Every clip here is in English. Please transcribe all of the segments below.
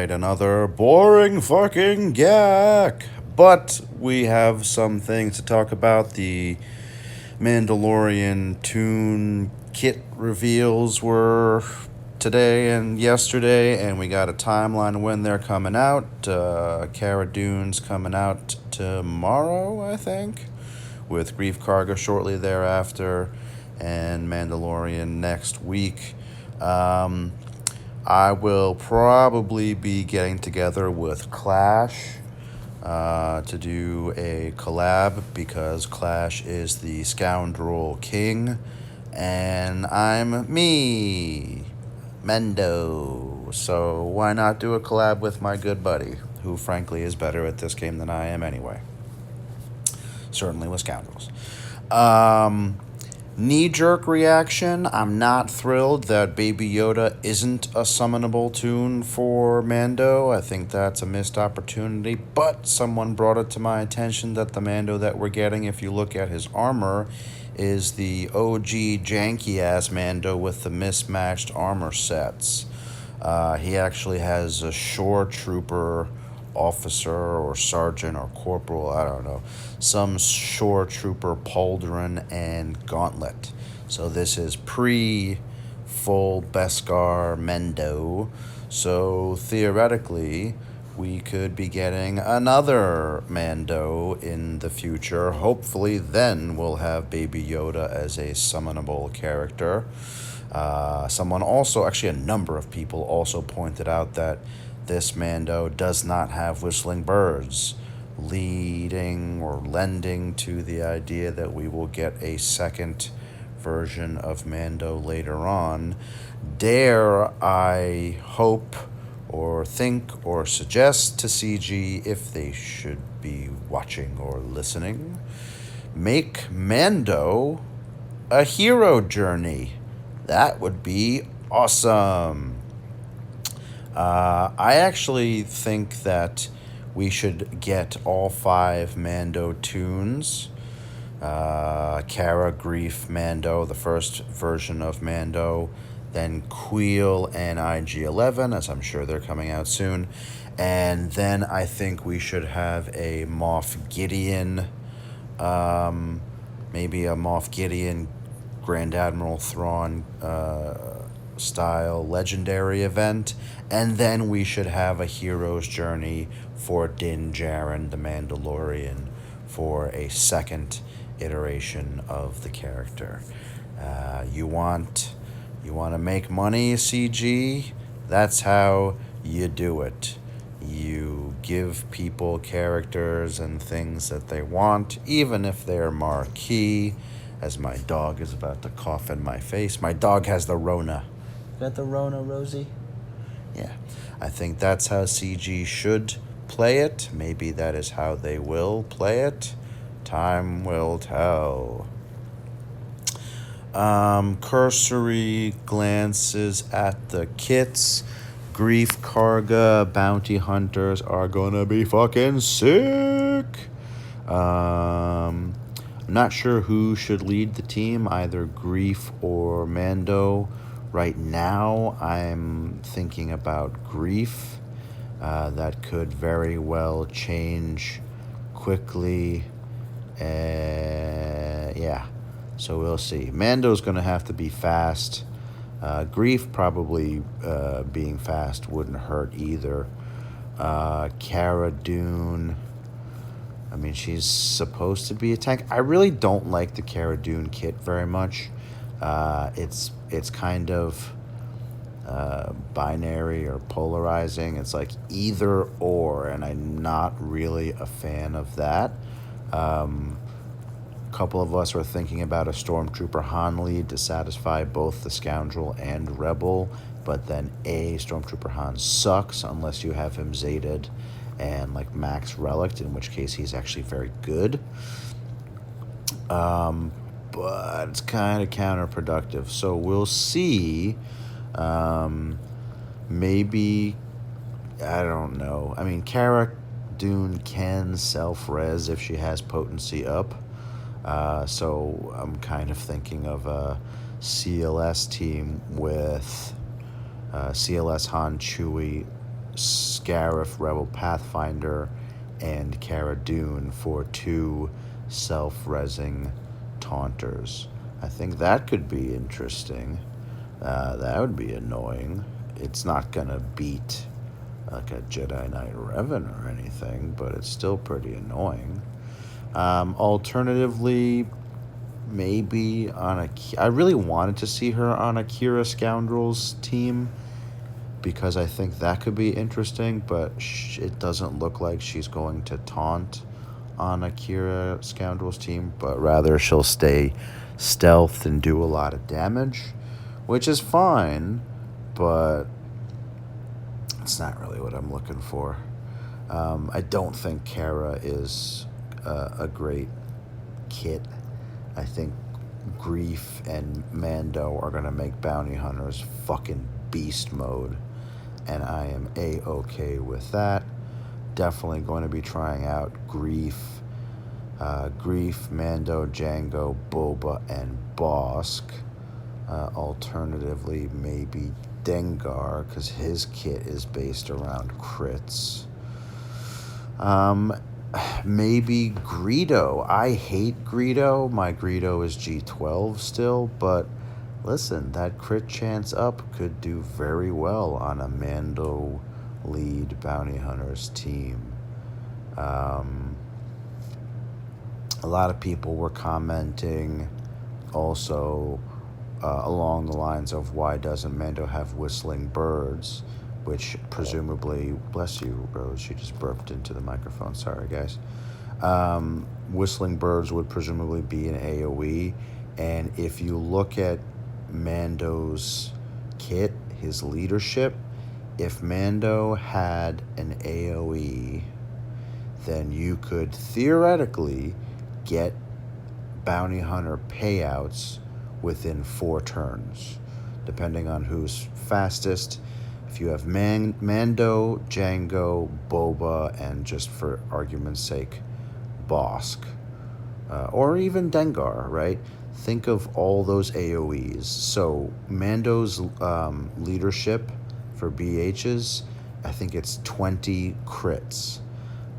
Alright, another boring fucking GAC. But we have some things to talk about. The Mandalorian tune kit reveals were today and yesterday, and we got a timeline of when they're coming out. Cara Dune's coming out tomorrow, I think, with Grief Karga shortly thereafter, and Mandalorian next week. I will probably be getting together with Clash to do a collab because Clash is the scoundrel king, and I'm me, Mendo. So why not do a collab with my good buddy, who frankly is better at this game than I am anyway. Certainly with scoundrels. Knee-jerk reaction, I'm not thrilled that Baby Yoda isn't a summonable tune for Mando. I think that's a missed opportunity, but someone brought it to my attention that the Mando that we're getting, if you look at his armor, is the OG janky-ass Mando with the mismatched armor sets. He actually has a shore trooper officer or sergeant or corporal, I don't know, some shore trooper pauldron and gauntlet. So this is pre-full Beskar Mendo. So theoretically, we could be getting another Mando in the future. Hopefully then we'll have Baby Yoda as a summonable character. Someone also, actually a number of people also pointed out that this Mando does not have whistling birds, leading or lending to the idea that we will get a second version of Mando later on. Dare I hope or think or suggest to CG, if they should be watching or listening, make Mando a hero journey. That would be awesome. I actually think that we should get all 5 Mando tunes. Cara, Grief, Mando, the first version of Mando, then Queel and IG-11, as I'm sure they're coming out soon. And then I think we should have a Moff Gideon, maybe a Moff Gideon Grand Admiral Thrawn style legendary event, and then we should have a hero's journey for Din Djarin the Mandalorian for a second iteration of the character. You want to make money, CG? That's how you do it. You give people characters and things that they want, even if they're marquee. As my dog is about to cough in my face. My dog has the Rona. Got the Rona, Rosie? Yeah. I think that's how CG should play it. Maybe that is how they will play it. Time will tell. Cursory glances at the kits. Grief Karga bounty hunters are gonna be fucking sick. I'm not sure who should lead the team, either Grief or Mando. Right now, I'm thinking about Grief. That could very well change quickly. Yeah, so we'll see. Mando's going to have to be fast. Grief probably being fast wouldn't hurt either. Cara Dune, I mean, she's supposed to be a tank. I really don't like the Cara Dune kit very much. It's kind of binary or polarizing. It's like either or, and I'm not really a fan of that. A couple of us were thinking about a Stormtrooper Han lead to satisfy both the Scoundrel and Rebel, but then Stormtrooper Han sucks unless you have him Zated and like Max Relic, in which case he's actually very good. But it's kind of counterproductive. So we'll see. Maybe, I don't know. I mean, Cara Dune can self-res if she has potency up. So I'm kind of thinking of a CLS team with CLS Han, Chewie, Scarif Rebel Pathfinder and Cara Dune for 2 self-resing taunters. I think that could be interesting. That would be annoying. It's not gonna beat like a Jedi Knight Revan or anything, but it's still pretty annoying. Alternatively, maybe I really wanted to see her on Akira Scoundrel's team because I think that could be interesting, but it doesn't look like she's going to taunt on Akira Scoundrel's team, but rather she'll stay stealthed and do a lot of damage, which is fine, but it's not really what I'm looking for. I don't think Cara is a great kit. I think Grief and Mando are going to make Bounty Hunters fucking beast mode, and I am A-okay with that. Definitely going to be trying out Grief, Mando, Jango, Boba, and Bosk. Alternatively, maybe Dengar, because his kit is based around crits. Maybe Greedo. I hate Greedo. My Greedo is G12 still, but listen, that crit chance up could do very well on a Mando lead Bounty Hunters team. A lot of people were commenting also along the lines of why doesn't Mando have whistling birds, which presumably, bless you, Rose, she just burped into the microphone, sorry guys. Whistling birds would presumably be an AoE, and if you look at Mando's kit, his leadership, if Mando had an AoE, then you could theoretically get bounty hunter payouts within 4 turns, depending on who's fastest. If you have Mando, Jango, Boba, and just for argument's sake, Bosk, or even Dengar, right? Think of all those AoEs. So Mando's leadership for BHs, I think it's 20 crits,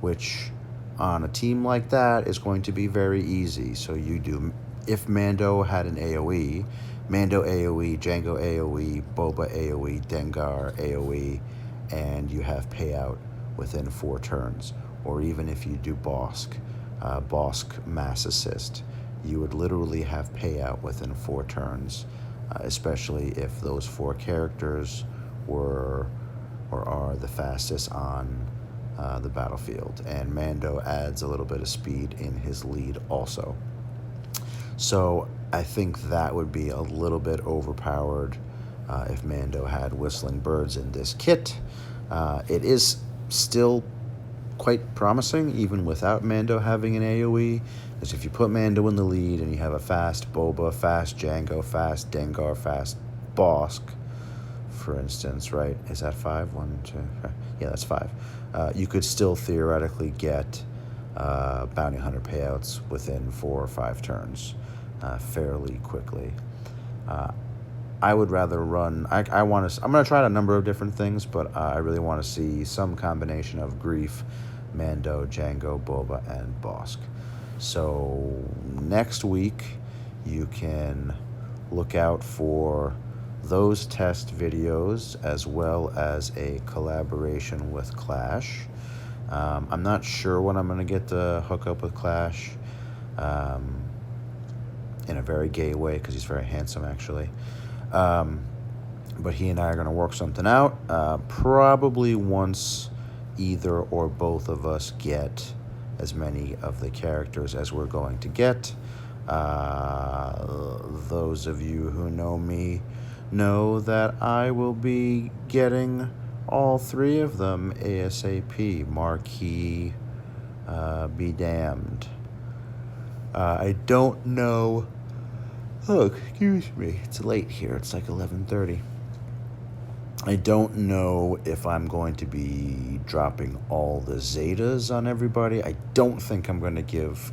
which on a team like that is going to be very easy. So you do, if Mando had an AoE, Mando AoE, Jango AoE, Boba AoE, Dengar AoE, and you have payout within 4 turns. Or even if you do Bosk mass assist, you would literally have payout within 4 turns, especially if those 4 characters were or are the fastest on the battlefield. And Mando adds a little bit of speed in his lead also. So I think that would be a little bit overpowered if Mando had whistling birds in this kit. It is still quite promising even without Mando having an AoE, because if you put Mando in the lead and you have a fast Boba, fast Jango, fast Dengar, fast Bosk, for instance, right? Is that 5? 1, 2, 5. Yeah, that's 5. You could still theoretically get bounty hunter payouts within 4 or 5 turns fairly quickly. I would rather run. I'm going to try a number of different things, but I really want to see some combination of Grief, Mando, Jango, Boba, and Bosk. So next week, you can look out for those test videos as well as a collaboration with Clash. I'm not sure when I'm going to get to hook up with Clash in a very gay way, because he's very handsome actually. But he and I are going to work something out, probably once either or both of us get as many of the characters as we're going to get. Those of you who know me know that I will be getting all 3 of them ASAP. Marquee, be damned. I don't know. Oh, excuse me. It's late here. It's like 11:30. I don't know if I'm going to be dropping all the Zetas on everybody. I don't think I'm going to give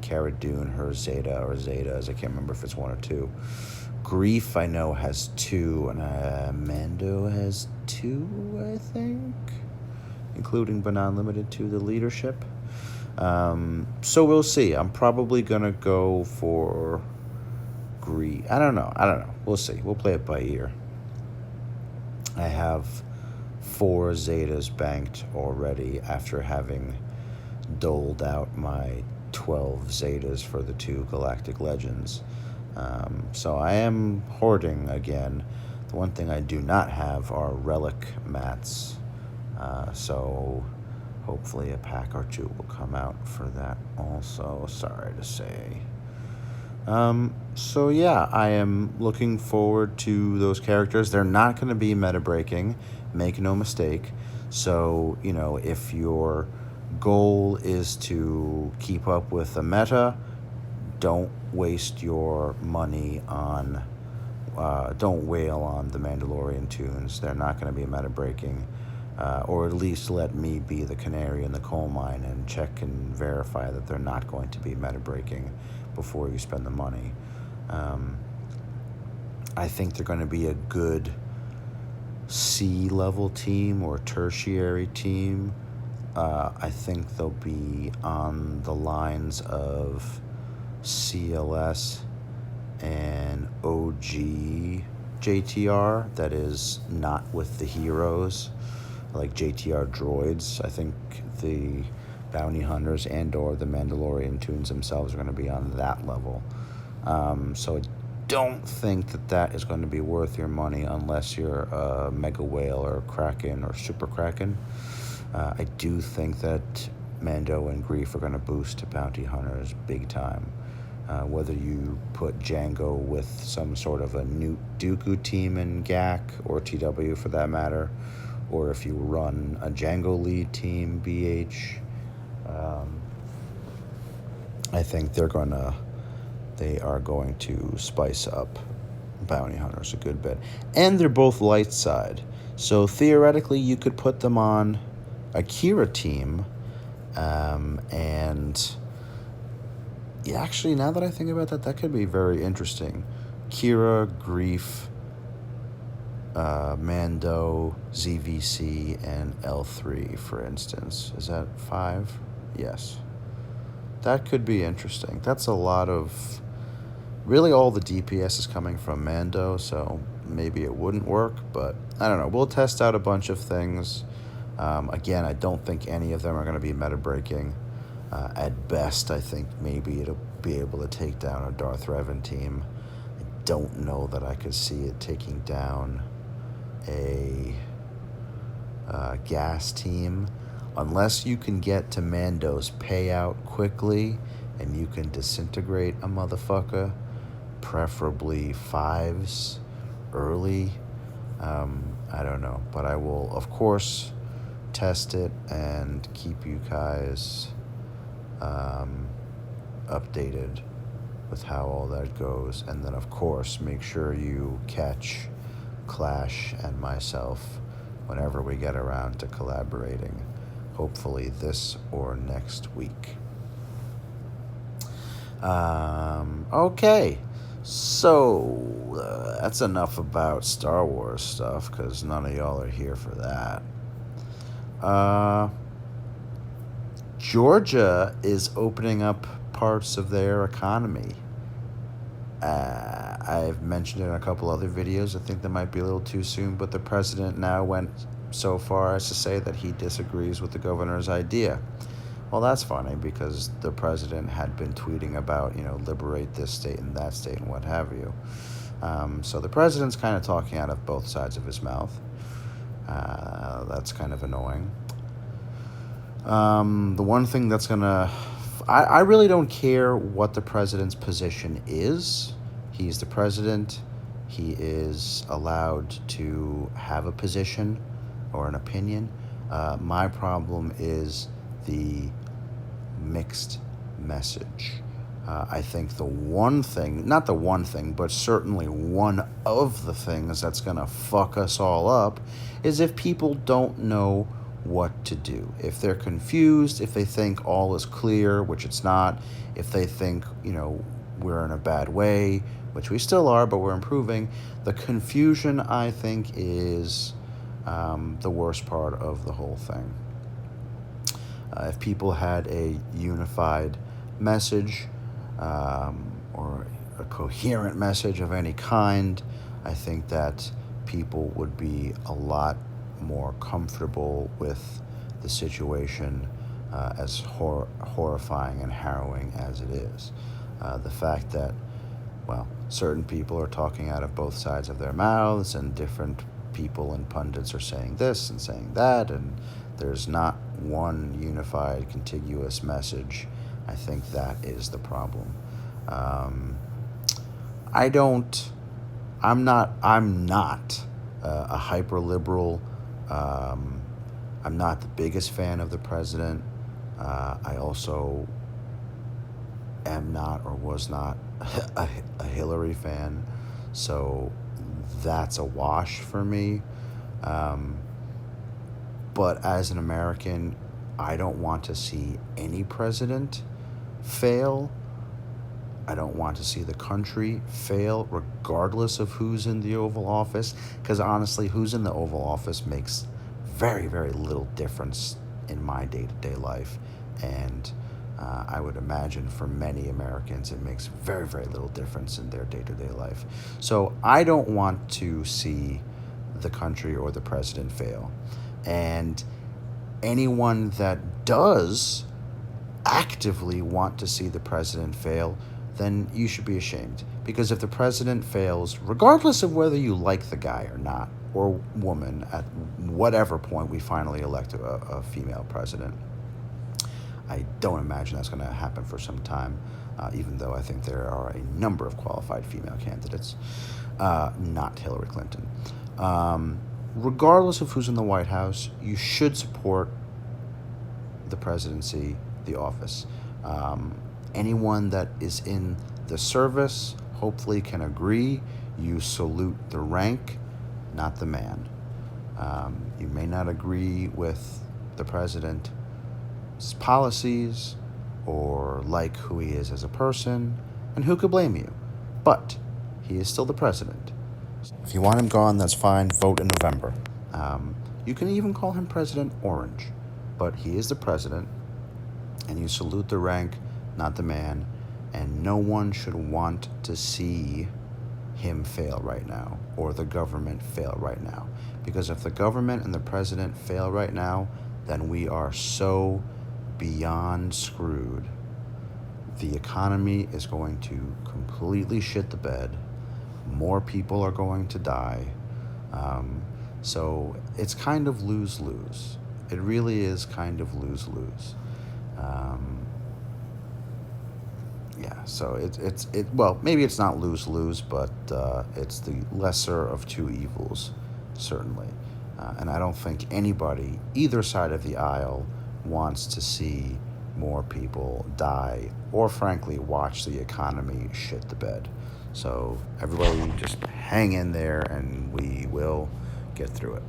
Cara Dune her Zeta or Zetas. I can't remember if it's 1 or 2. Grief, I know, has 2, and Mando has 2, I think. including but not limited to the leadership. So we'll see. I'm probably gonna go for Greed. I don't know. We'll see. We'll play it by ear. I have 4 Zetas banked already after having doled out my 12 Zetas for the 2 Galactic Legends. So I am hoarding again. The one thing I do not have are relic mats. So hopefully a pack or 2 will come out for that also. Sorry to say. So yeah, I am looking forward to those characters. They're not going to be meta breaking, make no mistake. So, if your goal is to keep up with the meta, don't waste your money on, don't wail on the Mandalorian tunes. They're not going to be meta breaking. Or at least let me be the canary in the coal mine and check and verify that they're not going to be meta breaking before you spend the money. I think they're going to be a good C-level team or tertiary team. I think they'll be on the lines of CLS and OG JTR, that is not with the heroes, like JTR droids. I think the bounty hunters and or the Mandalorian tunes themselves are going to be on that level. So I don't think that is going to be worth your money unless you're a Mega Whale or Kraken or Super Kraken. I do think that Mando and Grief are going to boost bounty hunters big time. Whether you put Django with some sort of a Newt Dooku team in GAC or TW for that matter, or if you run a Django lead team, BH, I think they are going to spice up bounty hunters a good bit. And they're both light side. So theoretically, you could put them on a Kira team. And yeah, actually, now that I think about that could be very interesting. Kira, Grief, Mando, ZVC, and L3, for instance. Is that 5? Yes. That could be interesting. That's a lot of... Really, all the DPS is coming from Mando, so maybe it wouldn't work, but I don't know. We'll test out a bunch of things. Again, I don't think any of them are going to be meta-breaking. At best, I think maybe it'll be able to take down a Darth Revan team. I don't know that I could see it taking down a gas team, unless you can get to Mando's payout quickly and you can disintegrate a motherfucker, preferably 5s early. I don't know, but I will, of course, test it and keep you guys updated with how all that goes. And then, of course, make sure you catch Clash and myself whenever we get around to collaborating, hopefully this or next week. Okay, so that's enough about Star Wars stuff, because none of y'all are here for that. Georgia is opening up parts of their economy. I've mentioned it in a couple other videos. I think that might be a little too soon, but the president now went so far as to say that he disagrees with the governor's idea. Well, that's funny, because the president had been tweeting about, liberate this state and that state and what have you. So the president's kind of talking out of both sides of his mouth. That's kind of annoying. The one thing that's I really don't care what the president's position is. He's the president. He is allowed to have a position or an opinion. My problem is the mixed message. I think the one thing, not the one thing, but certainly one of the things that's going to fuck us all up is if people don't know what to do. If they're confused, if they think all is clear, which it's not, if they think, we're in a bad way, which we still are, but we're improving, the confusion, I think, is the worst part of the whole thing. If people had a unified message or a coherent message of any kind, I think that people would be a lot more comfortable with the situation, as horrifying and harrowing as it is. The fact that, well, certain people are talking out of both sides of their mouths, and different people and pundits are saying this and saying that, and there's not one unified, contiguous message. I think that is the problem. I don't. I'm not a hyper liberal. I'm not the biggest fan of the president. I also am not or was not a Hillary fan, so that's a wash for me. But as an American, I don't want to see any president fail. I don't want to see the country fail, regardless of who's in the Oval Office, because honestly, who's in the Oval Office makes very, very little difference in my day-to-day life. And I would imagine for many Americans, it makes very, very little difference in their day-to-day life. So I don't want to see the country or the president fail. And anyone that does actively want to see the president fail, then you should be ashamed. Because if the president fails, regardless of whether you like the guy or not, or woman, at whatever point we finally elect a female president, I don't imagine that's going to happen for some time, even though I think there are a number of qualified female candidates, not Hillary Clinton. Regardless of who's in the White House, you should support the presidency, the office. Anyone that is in the service hopefully can agree. You salute the rank, not the man. You may not agree with the president's policies or like who he is as a person, and who could blame you? But he is still the president. If you want him gone, that's fine. Vote in November. You can even call him President Orange, but he is the president, and you salute the rank, not the man, and no one should want to see him fail right now, or the government fail right now. Because if the government and the president fail right now, then we are so beyond screwed. The economy is going to completely shit the bed. More people are going to die. So it's kind of lose-lose. It really is kind of lose-lose. Yeah, so well, maybe it's not lose-lose, but it's the lesser of two evils, certainly. And I don't think anybody, either side of the aisle, wants to see more people die or, frankly, watch the economy shit the bed. So everybody just hang in there, and we will get through it.